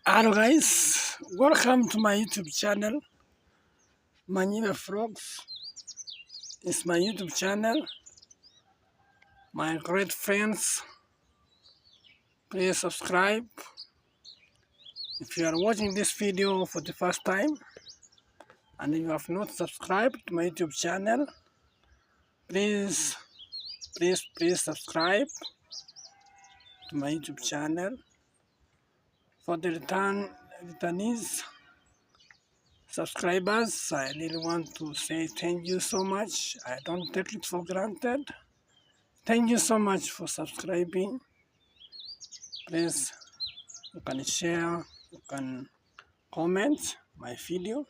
Hello guys, welcome to my YouTube channel. Manila Frogs is my YouTube channel. My great friends, please subscribe. If you are watching this video for the first time and you have not subscribed to my YouTube channel, please, please subscribe to my YouTube channel. For the returnees, subscribers, I really want to say thank you so much. I don't take it for granted. Thank you so much for subscribing. Please, you can share, you can comment my video.